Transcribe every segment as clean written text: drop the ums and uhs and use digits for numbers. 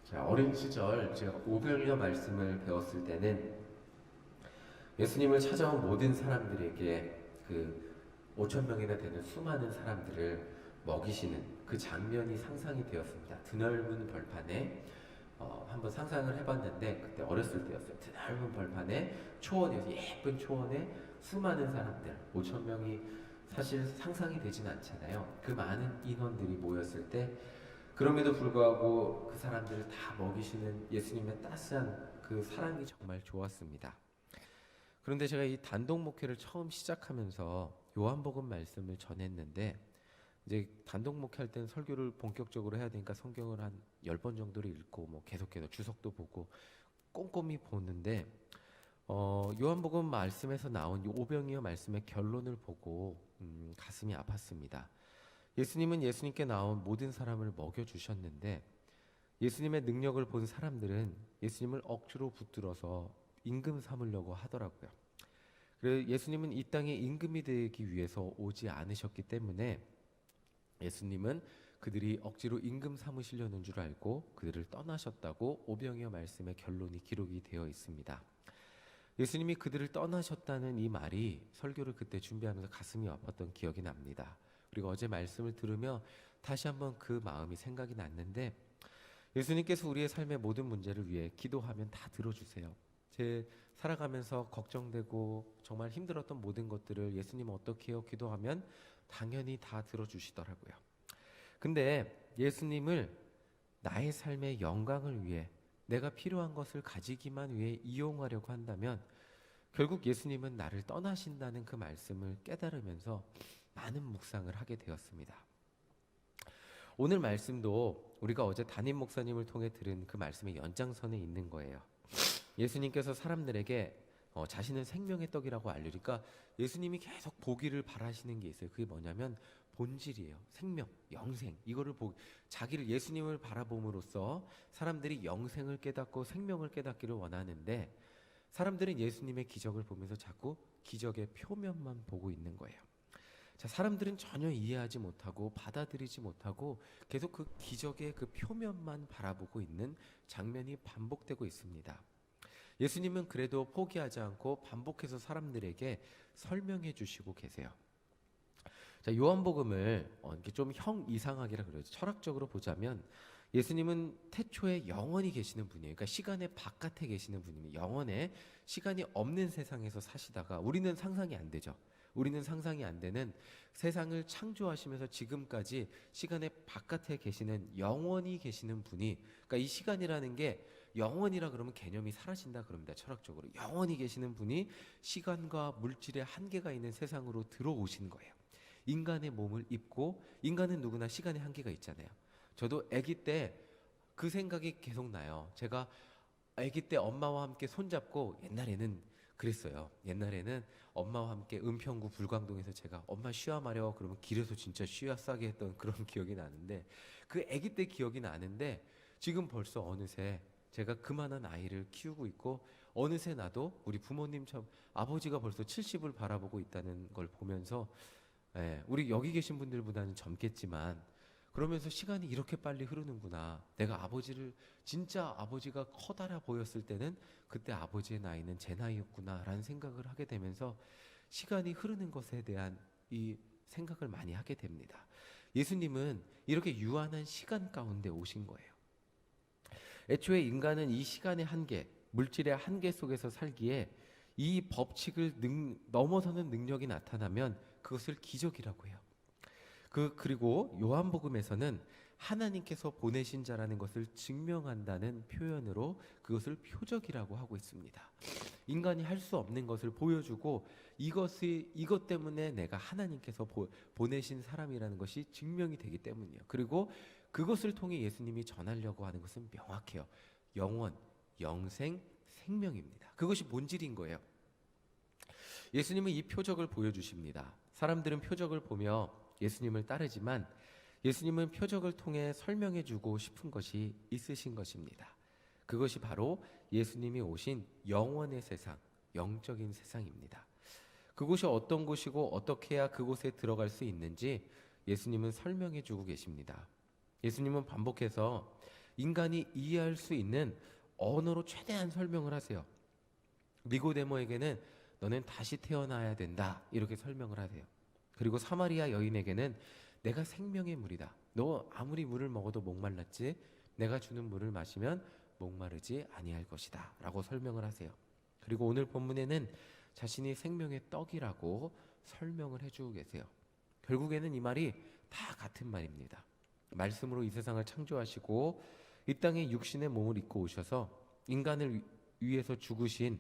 자, 어린 시절 제가 오병이어 말씀을 배웠을 때는 예수님을 찾아온 모든 사람들에게 그 5천 명이나 되는 수많은 사람들을 먹이시는 그 장면이 상상이 되었습니다. 드넓은 벌판에 한번 상상을 해봤는데 그때 어렸을 때였어요. 드넓은 벌판에 초원이어서 예쁜 초원에 수많은 사람들 5천 명이 사실 상상이 되진 않잖아요. 그 많은 인원들이 모였을 때 그럼에도 불구하고 그 사람들을 다 먹이시는 예수님의 따스한 그 사랑이 정말 좋았습니다. 그런데 제가 이 단독 목회를 처음 시작하면서 요한복음 말씀을 전했는데 이제 단독 목회할 때는 설교를 본격적으로 해야 되니까 성경을 한 10번 정도를 읽고 뭐 계속해서 주석도 보고 꼼꼼히 보는데 요한복음 말씀에서 나온 이 오병이어 말씀의 결론을 보고 가슴이 아팠습니다. 예수님은 예수님께 나온 모든 사람을 먹여주셨는데 예수님의 능력을 본 사람들은 예수님을 억지로 붙들어서 임금 삼으려고 하더라고요. 그래서 예수님은 이 땅에 임금이 되기 위해서 오지 않으셨기 때문에 예수님은 그들이 억지로 임금 삼으시려는 줄 알고 그들을 떠나셨다고 오병이어 말씀의 결론이 기록이 되어 있습니다. 예수님이 그들을 떠나셨다는 이 말이 설교를 그때 준비하면서 가슴이 아팠던 기억이 납니다. 그리고 어제 말씀을 들으며 다시 한번 그 마음이 생각이 났는데 예수님께서 우리의 삶의 모든 문제를 위해 기도하면 다 들어주세요. 제 살아가면서 걱정되고 정말 힘들었던 모든 것들을 예수님 어떻게 해요? 기도하면 당연히 다 들어주시더라고요. 근데 예수님을 나의 삶의 영광을 위해 내가 필요한 것을 가지기만 위해 이용하려고 한다면 결국 예수님은 나를 떠나신다는 그 말씀을 깨달으면서 많은 묵상을 하게 되었습니다. 오늘 말씀도 우리가 어제 담임 목사님을 통해 들은 그 말씀의 연장선에 있는 거예요. 예수님께서 사람들에게 자신은 생명의 떡이라고 알리니까 예수님이 계속 보기를 바라시는 게 있어요. 그게 뭐냐면 본질이에요. 생명, 영생. 이거를 자기를 예수님을 바라봄으로써 사람들이 영생을 깨닫고 생명을 깨닫기를 원하는데 사람들은 예수님의 기적을 보면서 자꾸 기적의 표면만 보고 있는 거예요. 자, 사람들은 전혀 이해하지 못하고 받아들이지 못하고 계속 그 기적의 그 표면만 바라보고 있는 장면이 반복되고 있습니다. 예수님은 그래도 포기하지 않고 반복해서 사람들에게 설명해 주시고 계세요. 자, 요한복음을 이렇게 좀 형 이상학이라 그러죠. 철학적으로 보자면 예수님은 태초에 영원히 계시는 분이에요. 그러니까 시간의 바깥에 계시는 분입니다. 영원에 시간이 없는 세상에서 사시다가 우리는 상상이 안 되죠. 우리는 상상이 안 되는 세상을 창조하시면서 지금까지 시간의 바깥에 계시는 영원히 계시는 분이 그러니까 이 시간이라는 게 영원이라 그러면 개념이 사라진다 그럽니다. 철학적으로. 영원히 계시는 분이 시간과 물질의 한계가 있는 세상으로 들어오신 거예요. 인간의 몸을 입고 인간은 누구나 시간의 한계가 있잖아요. 저도 아기 때 그 생각이 계속 나요. 제가 아기 때 엄마와 함께 손잡고 옛날에는 그랬어요. 옛날에는 엄마와 함께 은평구 불광동에서 제가 엄마 쉬어 마려 그러면 길에서 진짜 쉬어 싸게 했던 그런 기억이 나는데 그 아기 때 기억이 나는데 지금 벌써 어느새 제가 그만한 아이를 키우고 있고 어느새 나도 우리 부모님처럼 아버지가 벌써 70을 바라보고 있다는 걸 보면서 우리 여기 계신 분들보다는 젊겠지만 그러면서 시간이 이렇게 빨리 흐르는구나. 내가 진짜 아버지가 커다라 보였을 때는 그때 아버지의 나이는 제 나이였구나 라는 생각을 하게 되면서 시간이 흐르는 것에 대한 이 생각을 많이 하게 됩니다. 예수님은 이렇게 유한한 시간 가운데 오신 거예요. 애초에 인간은 이 시간의 한계, 물질의 한계 속에서 살기에 이 법칙을 넘어서는 능력이 나타나면 그것을 기적이라고 해요. 그리고 요한복음에서는 하나님께서 보내신 자라는 것을 증명한다는 표현으로 그것을 표적이라고 하고 있습니다. 인간이 할 수 없는 것을 보여주고 이것 때문에 내가 하나님께서 보내신 사람이라는 것이 증명이 되기 때문이에요. 그리고 그것을 통해 예수님이 전하려고 하는 것은 명확해요. 영원, 영생, 생명입니다. 그것이 본질인 거예요. 예수님은 이 표적을 보여주십니다. 사람들은 표적을 보며 예수님을 따르지만 예수님은 표적을 통해 설명해 주고 싶은 것이 있으신 것입니다. 그것이 바로 예수님이 오신 영원의 세상, 영적인 세상입니다. 그곳이 어떤 곳이고 어떻게 해야 그곳에 들어갈 수 있는지 예수님은 설명해 주고 계십니다. 예수님은 반복해서 인간이 이해할 수 있는 언어로 최대한 설명을 하세요. 니고데모에게는 너는 다시 태어나야 된다 이렇게 설명을 하세요. 그리고 사마리아 여인에게는 내가 생명의 물이다. 너 아무리 물을 먹어도 목말랐지 내가 주는 물을 마시면 목마르지 아니할 것이다 라고 설명을 하세요. 그리고 오늘 본문에는 자신이 생명의 떡이라고 설명을 해주고 계세요. 결국에는 이 말이 다 같은 말입니다. 말씀으로 이 세상을 창조하시고 이 땅에 육신의 몸을 입고 오셔서 인간을 위해서 죽으신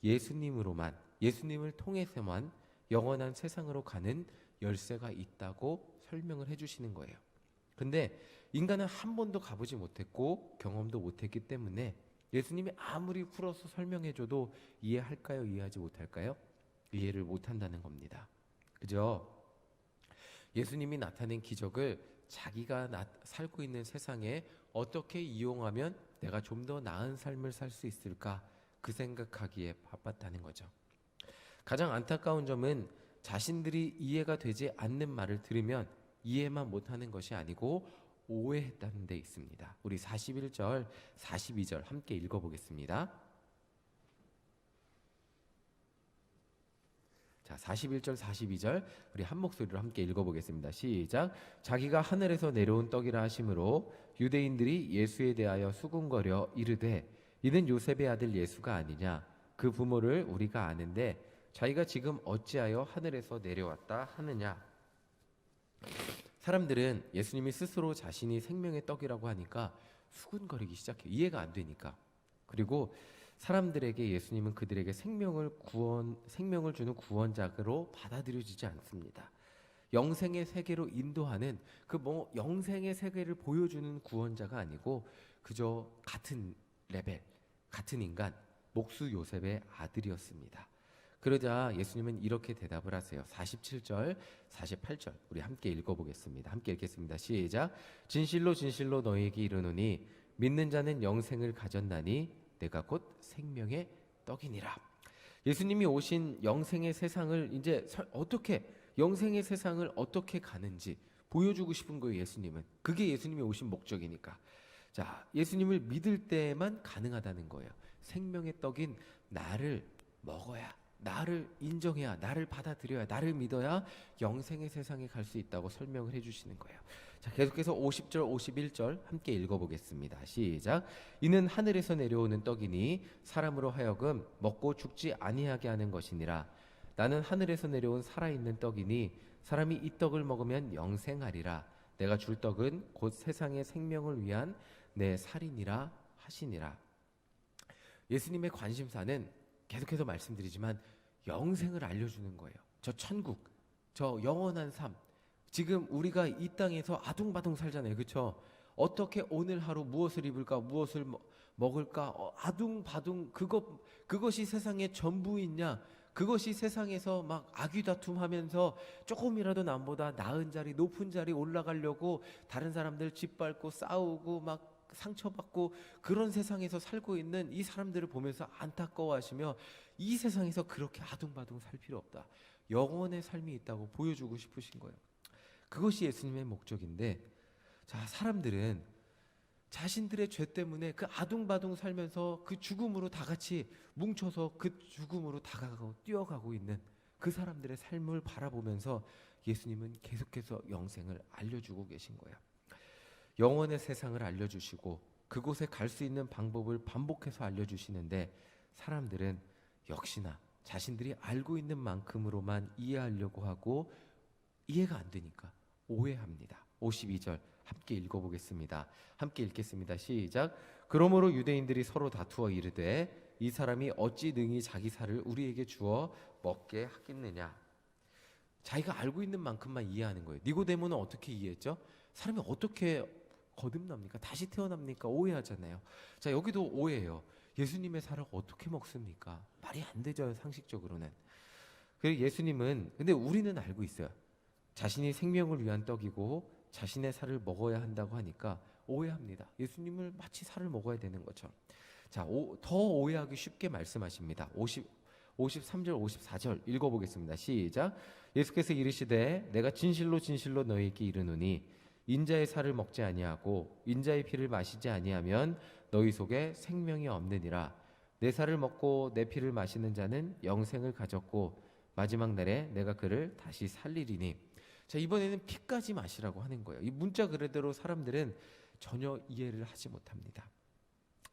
예수님으로만, 예수님을 통해서만 영원한 세상으로 가는 열쇠가 있다고 설명을 해주시는 거예요. 근데 인간은 한 번도 가보지 못했고 경험도 못했기 때문에 예수님이 아무리 풀어서 설명해줘도 이해할까요? 이해하지 못할까요? 이해를 못한다는 겁니다. 그죠? 예수님이 나타낸 기적을 자기가 살고 있는 세상에 어떻게 이용하면 내가 좀 더 나은 삶을 살 수 있을까 그 생각하기에 바빴다는 거죠. 가장 안타까운 점은 자신들이 이해가 되지 않는 말을 들으면 이해만 못하는 것이 아니고 오해했다는 데 있습니다. 우리 41절, 42절 함께 읽어보겠습니다. 자, 41절, 42절 우리 한 목소리로 함께 읽어보겠습니다. 시작. 자기가 하늘에서 내려온 떡이라 하심으로 유대인들이 예수에 대하여 수군거려 이르되 이는 요셉의 아들 예수가 아니냐. 그 부모를 우리가 아는데 자기가 지금 어찌하여 하늘에서 내려왔다 하느냐. 사람들은 예수님이 스스로 자신이 생명의 떡이라고 하니까 수군거리기 시작해요. 이해가 안 되니까. 그리고 사람들에게 예수님은 그들에게 생명을 주는 구원자로 받아들여지지 않습니다. 영생의 세계로 인도하는 영생의 세계를 보여주는 구원자가 아니고 그저 같은 레벨, 같은 인간, 목수 요셉의 아들이었습니다. 그러자 예수님은 이렇게 대답을 하세요. 47절, 48절 우리 함께 읽어보겠습니다. 함께 읽겠습니다. 시작. 진실로 진실로 너희에게 이르노니 믿는 자는 영생을 가졌나니 내가 곧 생명의 떡이니라. 예수님이 오신 영생의 세상을 이제 영생의 세상을 어떻게 가는지 보여주고 싶은 거예요. 예수님은. 그게 예수님이 오신 목적이니까. 자, 예수님을 믿을 때만 가능하다는 거예요. 생명의 떡인 나를 먹어야, 나를 인정해야, 나를 받아들여야, 나를 믿어야 영생의 세상에 갈 수 있다고 설명을 해주시는 거예요. 자, 계속해서 50절, 51절 함께 읽어보겠습니다. 시작. 이는 하늘에서 내려오는 떡이니 사람으로 하여금 먹고 죽지 아니하게 하는 것이니라. 나는 하늘에서 내려온 살아있는 떡이니 사람이 이 떡을 먹으면 영생하리라. 내가 줄 떡은 곧 세상의 생명을 위한 내 살이니라 하시니라. 예수님의 관심사는 계속해서 말씀드리지만 영생을 알려주는 거예요. 저 천국, 저 영원한 삶. 지금 우리가 이 땅에서 아둥바둥 살잖아요. 그렇죠? 어떻게 오늘 하루 무엇을 입을까, 무엇을 먹을까, 아둥바둥 그것이 세상의 전부이냐? 그것이 세상에서 막 아귀다툼하면서 조금이라도 남보다 나은 자리, 높은 자리 올라가려고 다른 사람들 짓밟고 싸우고 막 상처받고 그런 세상에서 살고 있는 이 사람들을 보면서 안타까워하시며 이 세상에서 그렇게 아둥바둥 살 필요 없다. 영원의 삶이 있다고 보여주고 싶으신 거예요. 그것이 예수님의 목적인데, 자, 사람들은 자신들의 죄 때문에 그 아둥바둥 살면서 그 죽음으로 다 같이 뭉쳐서 그 죽음으로 다가가고 뛰어가고 있는 그 사람들의 삶을 바라보면서 예수님은 계속해서 영생을 알려주고 계신 거예요. 영원의 세상을 알려주시고 그곳에 갈 수 있는 방법을 반복해서 알려주시는데 사람들은 역시나 자신들이 알고 있는 만큼으로만 이해하려고 하고 이해가 안 되니까 오해합니다. 52절 함께 읽어보겠습니다. 함께 읽겠습니다. 시작. 그러므로 유대인들이 서로 다투어 이르되 이 사람이 어찌 능히 자기 살을 우리에게 주어 먹게 하겠느냐. 자기가 알고 있는 만큼만 이해하는 거예요. 니고데모는 어떻게 이해했죠? 사람이 어떻게 거듭납니까? 다시 태어납니까? 오해하잖아요. 자, 여기도 오해예요. 예수님의 살을 어떻게 먹습니까? 말이 안 되죠, 상식적으로는. 그리고 예수님은, 근데 우리는 알고 있어요. 자신이 생명을 위한 떡이고 자신의 살을 먹어야 한다고 하니까 오해합니다. 예수님을 마치 살을 먹어야 되는 것처럼. 자, 더 오해하기 쉽게 말씀하십니다. 53절, 54절 읽어보겠습니다. 시작. 예수께서 이르시되 내가 진실로 진실로 너희에게 이르노니 인자의 살을 먹지 아니하고 인자의 피를 마시지 아니하면 너희 속에 생명이 없느니라. 내 살을 먹고 내 피를 마시는 자는 영생을 가졌고 마지막 날에 내가 그를 다시 살리리니. 자, 이번에는 피까지 마시라고 하는 거예요. 이 문자 그대로 사람들은 전혀 이해를 하지 못합니다.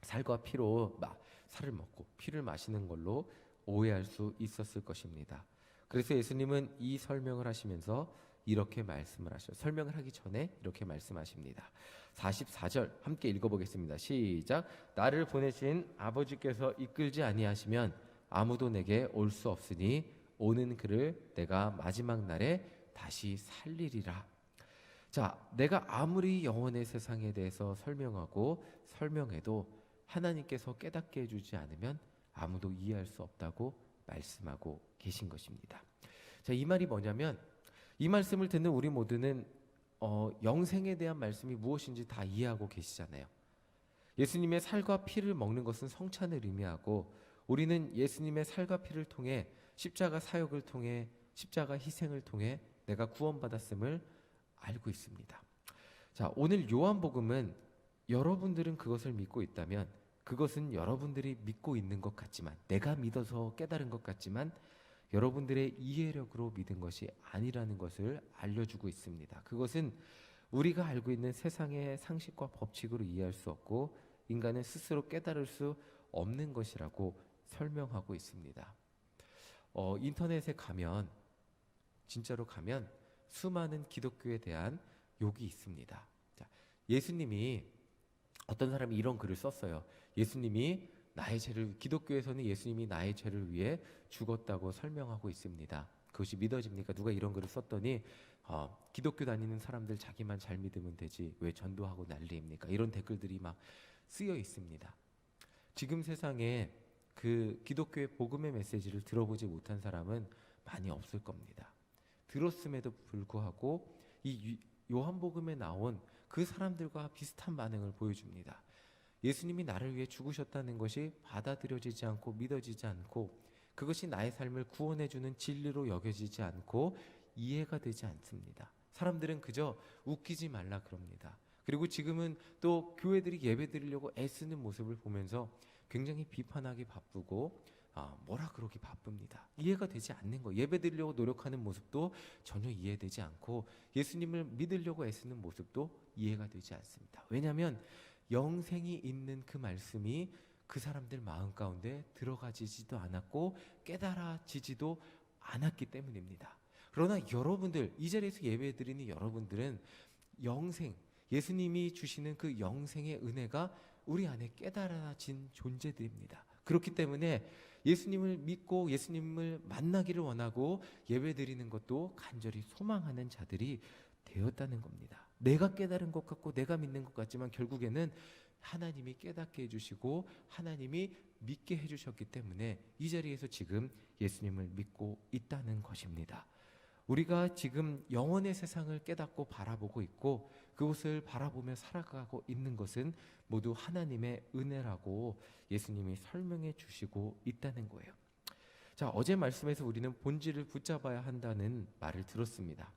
살과 피로 살을 먹고 피를 마시는 걸로 오해할 수 있었을 것입니다. 그래서 예수님은 이 설명을 하시면서 이렇게 말씀을 하셔요. 설명을 하기 전에 이렇게 말씀하십니다. 44절 함께 읽어보겠습니다. 시작. 나를 보내신 아버지께서 이끌지 아니하시면 아무도 내게 올 수 없으니 오는 그를 내가 마지막 날에 다시 살리리라. 자, 내가 아무리 영원의 세상에 대해서 설명하고 설명해도 하나님께서 깨닫게 해주지 않으면 아무도 이해할 수 없다고 말씀하고 계신 것입니다. 자, 이 말이 뭐냐면 이 말씀을 듣는 우리 모두는 영생에 대한 말씀이 무엇인지 다 이해하고 계시잖아요. 예수님의 살과 피를 먹는 것은 성찬을 의미하고 우리는 예수님의 살과 피를 통해 십자가 사역을 통해 십자가 희생을 통해 내가 구원받았음을 알고 있습니다. 자, 오늘 요한복음은 여러분들은 그것을 믿고 있다면 그것은 여러분들이 믿고 있는 것 같지만 내가 믿어서 깨달은 것 같지만 여러분들의 이해력으로 믿은 것이 아니라는 것을 알려주고 있습니다. 그것은 우리가 알고 있는 세상의 상식과 법칙으로 이해할 수 없고 인간은 스스로 깨달을 수 없는 것이라고 설명하고 있습니다. 인터넷에 가면 진짜로 가면 수많은 기독교에 대한 욕이 있습니다. 자, 예수님이 어떤 사람이 이런 글을 썼어요. 예수님이 나의 죄를 기독교에서는 예수님이 나의 죄를 위해 죽었다고 설명하고 있습니다. 그것이 믿어집니까? 누가 이런 글을 썼더니 기독교 다니는 사람들 자기만 잘 믿으면 되지 왜 전도하고 난리입니까? 이런 댓글들이 막 쓰여 있습니다. 지금 세상에 그 기독교의 복음의 메시지를 들어보지 못한 사람은 많이 없을 겁니다. 들었음에도 불구하고 이 요한복음에 나온 그 사람들과 비슷한 반응을 보여줍니다. 예수님이 나를 위해 죽으셨다는 것이 받아들여지지 않고 믿어지지 않고 그것이 나의 삶을 구원해주는 진리로 여겨지지 않고 이해가 되지 않습니다. 사람들은 그저 웃기지 말라 그럽니다. 그리고 지금은 또 교회들이 예배 드리려고 애쓰는 모습을 보면서 굉장히 비판하기 바쁘고 뭐라 그러기 바쁩니다. 이해가 되지 않는 거. 예배 드리려고 노력하는 모습도 전혀 이해되지 않고 예수님을 믿으려고 애쓰는 모습도 이해가 되지 않습니다. 왜냐하면 영생이 있는 그 말씀이 그 사람들 마음 가운데 들어가지지도 않았고 깨달아지지도 않았기 때문입니다. 그러나 여러분들, 이 자리에서 예배 드리는 여러분들은 영생, 예수님이 주시는 그 영생의 은혜가 우리 안에 깨달아진 존재들입니다. 그렇기 때문에 예수님을 믿고 예수님을 만나기를 원하고 예배 드리는 것도 간절히 소망하는 자들이 되었다는 겁니다. 내가 깨달은 것 같고 내가 믿는 것 같지만 결국에는 하나님이 깨닫게 해주시고 하나님이 믿게 해주셨기 때문에 이 자리에서 지금 예수님을 믿고 있다는 것입니다. 우리가 지금 영원의 세상을 깨닫고 바라보고 있고 그것을 바라보며 살아가고 있는 것은 모두 하나님의 은혜라고 예수님이 설명해 주시고 있다는 거예요. 자, 어제 말씀에서 우리는 본질을 붙잡아야 한다는 말을 들었습니다.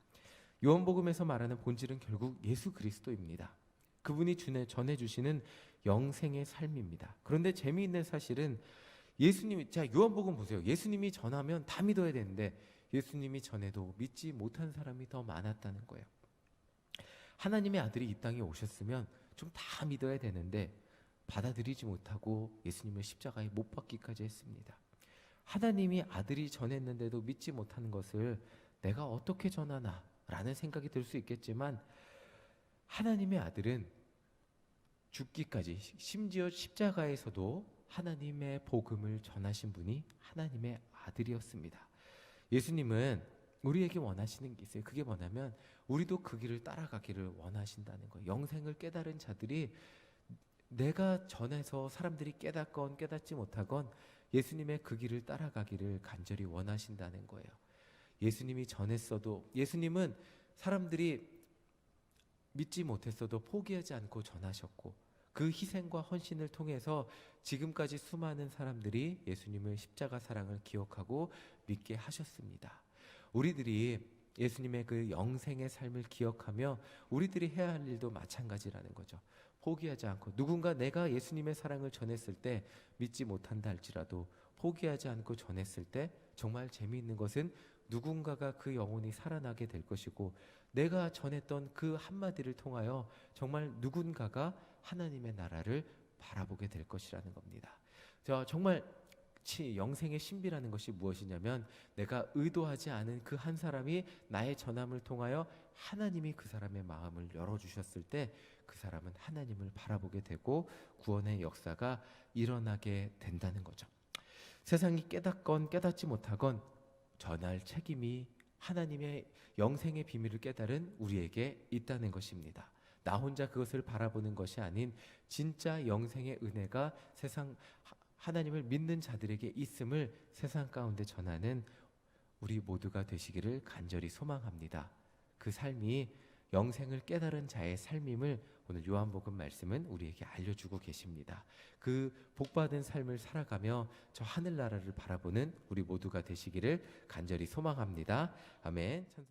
요한복음에서 말하는 본질은 결국 예수 그리스도입니다. 그분이 전해주시는 영생의 삶입니다. 그런데 재미있는 사실은 예수님이, 자, 요한복음 보세요. 예수님이 전하면 다 믿어야 되는데 예수님이 전해도 믿지 못한 사람이 더 많았다는 거예요. 하나님의 아들이 이 땅에 오셨으면 좀 다 믿어야 되는데 받아들이지 못하고 예수님을 십자가에 못 박기까지 했습니다. 하나님이 아들이 전했는데도 믿지 못하는 것을 내가 어떻게 전하나 라는 생각이 들 수 있겠지만 하나님의 아들은 죽기까지 심지어 십자가에서도 하나님의 복음을 전하신 분이 하나님의 아들이었습니다. 예수님은 우리에게 원하시는 게 있어요. 그게 뭐냐면 우리도 그 길을 따라가기를 원하신다는 거예요. 영생을 깨달은 자들이 내가 전해서 사람들이 깨닫건 깨닫지 못하건 예수님의 그 길을 따라가기를 간절히 원하신다는 거예요. 예수님이 전했어도 예수님은 사람들이 믿지 못했어도 포기하지 않고 전하셨고 그 희생과 헌신을 통해서 지금까지 수많은 사람들이 예수님의 십자가 사랑을 기억하고 믿게 하셨습니다. 우리들이 예수님의 그 영생의 삶을 기억하며 우리들이 해야 할 일도 마찬가지라는 거죠. 포기하지 않고, 누군가 내가 예수님의 사랑을 전했을 때 믿지 못한다 할지라도 포기하지 않고 전했을 때 정말 재미있는 것은 누군가가 그 영혼이 살아나게 될 것이고, 내가 전했던 그 한마디를 통하여 정말 누군가가 하나님의 나라를 바라보게 될 것이라는 겁니다. 정말 영생의 신비라는 것이 무엇이냐면, 내가 의도하지 않은 그 한 사람이 나의 전함을 통하여 하나님이 그 사람의 마음을 열어주셨을 때 그 사람은 하나님을 바라보게 되고 구원의 역사가 일어나게 된다는 거죠. 세상이 깨닫건 깨닫지 못하건 전할 책임이 하나님의 영생의 비밀을 깨달은 우리에게 있다는 것입니다. 나 혼자 그것을 바라보는 것이 아닌 진짜 영생의 은혜가 하나님을 믿는 자들에게 있음을 세상 가운데 전하는 우리 모두가 되시기를 간절히 소망합니다. 그 삶이 영생을 깨달은 자의 삶임을 오늘 요한복음 말씀은 우리에게 알려주고 계십니다. 그 복받은 삶을 살아가며 저 하늘나라를 바라보는 우리 모두가 되시기를 간절히 소망합니다. 아멘.